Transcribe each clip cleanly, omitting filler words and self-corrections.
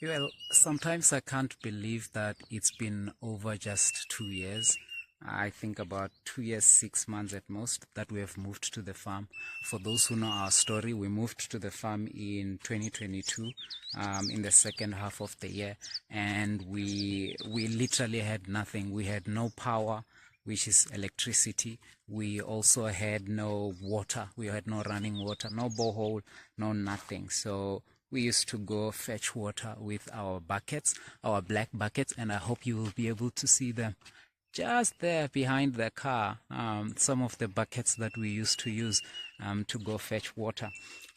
Well, sometimes I can't believe that it's been over just 2 years. I think about 2 years, 6 months at most, that we have moved to the farm. For those who know our story, we moved to the farm in 2022, in the second half of the year, and we literally had nothing. We had no power, which is electricity. We also had no water. We had no running water, no borehole, no nothing. So we used to go fetch water with our buckets, our black buckets, and I hope you will be able to see them just there behind the car. Some of the buckets that we used to use to go fetch water.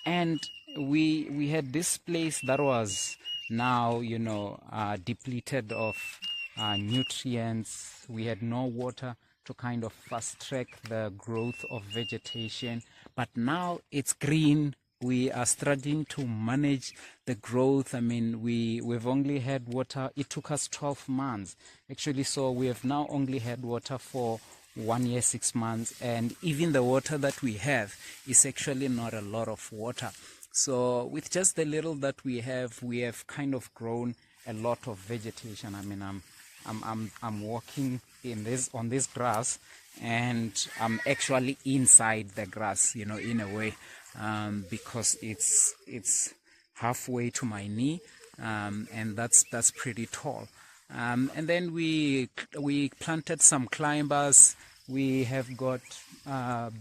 And we had this place that was now, depleted of nutrients. We had no water to kind of fast track the growth of vegetation, but now it's green. We are starting to manage the growth. I mean, we've only had water. It took us 12 months actually, so we have now only had water for 1 year, 6 months, and even the water that we have is actually not a lot of water. So with just the little that we have kind of grown a lot of vegetation. I mean, I'm walking on this grass, and I'm actually inside the grass, in a way, because it's halfway to my knee, and that's pretty tall. And then we planted some climbers. We have got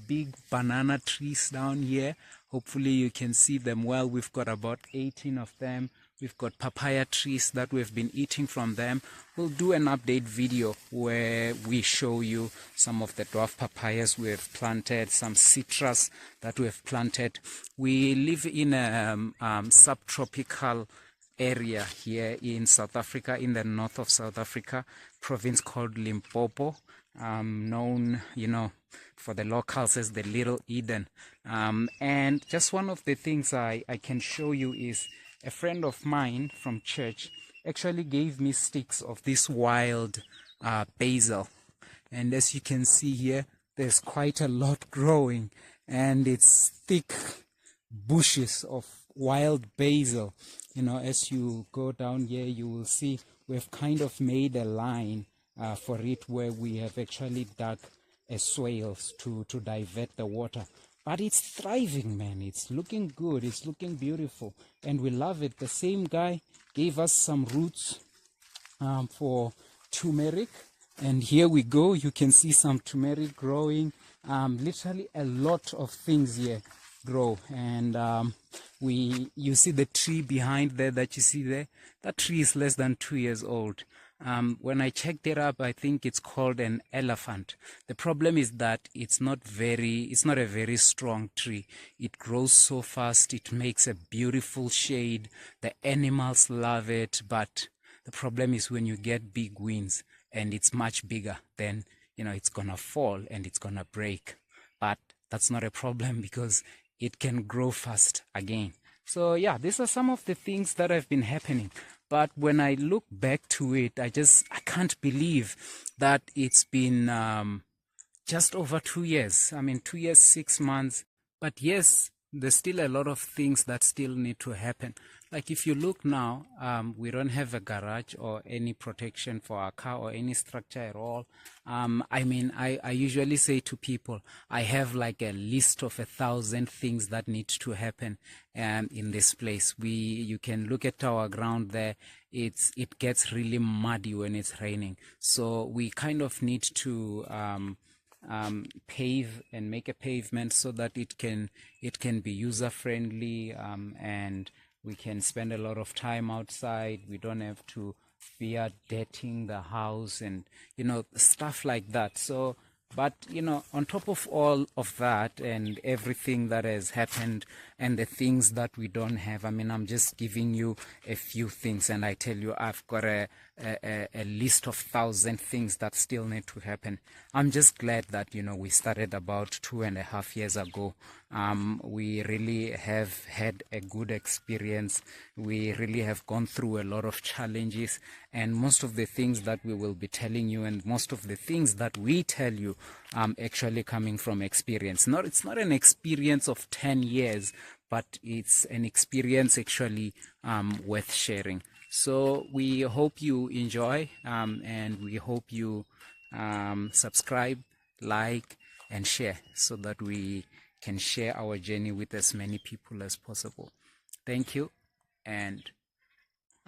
big banana trees down here. Hopefully you can see them well. We've got about 18 of them. We've got papaya trees that we've been eating from them. We'll do an update video where we show you some of the dwarf papayas we have planted, some citrus that we have planted. We live in a subtropical area here in South Africa, in the north of South Africa, province called Limpopo, known, for the locals as the Little Eden. And just one of the things I can show you is a friend of mine from church actually gave me sticks of this wild basil. And as you can see here, there's quite a lot growing, and it's thick bushes of wild basil. As you go down here, you will see we've kind of made a line for it, where we have actually dug a swales to divert the water. But it's thriving, man. It's looking good. It's looking beautiful, and we love it. The same guy gave us some roots for turmeric, and here we go. You can see some turmeric growing. Literally a lot of things here grow, and you see the tree behind there that you see there. That tree is less than 2 years old. When I checked it up, I think it's called an elephant. The problem is that it's not a very strong tree. It grows so fast. It makes a beautiful shade. The animals love it. But the problem is when you get big winds and it's much bigger, then, it's gonna fall and it's gonna break. But that's not a problem because it can grow fast again. So yeah, these are some of the things that have been happening. But when I look back to it, I can't believe that it's been just over 2 years. I mean, 2 years, 6 months. But yes, there's still a lot of things that still need to happen. Like if you look now, we don't have a garage or any protection for our car or any structure at all. I usually say to people, I have like a list of 1,000 things that need to happen in this place. You can look at our ground there. It gets really muddy when it's raining. So we kind of need to pave and make a pavement so that it can be user friendly, and we can spend a lot of time outside. We don't have to fear dirtying the house and stuff like that. So but on top of all of that and everything that has happened and the things that we don't have, I'm just giving you a few things, and I tell you I've got a list of 1,000 things that still need to happen. I'm just glad that we started about 2.5 years ago. We really have had a good experience. We really have gone through a lot of challenges, and most of the things that we will be telling you and most of the things that we tell you actually coming from experience. It's not an experience of 10 years, but it's an experience actually worth sharing. So we hope you enjoy, and we hope you subscribe, like, and share, so that we can share our journey with as many people as possible. Thank you, and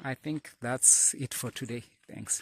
I think that's it for today. Thanks.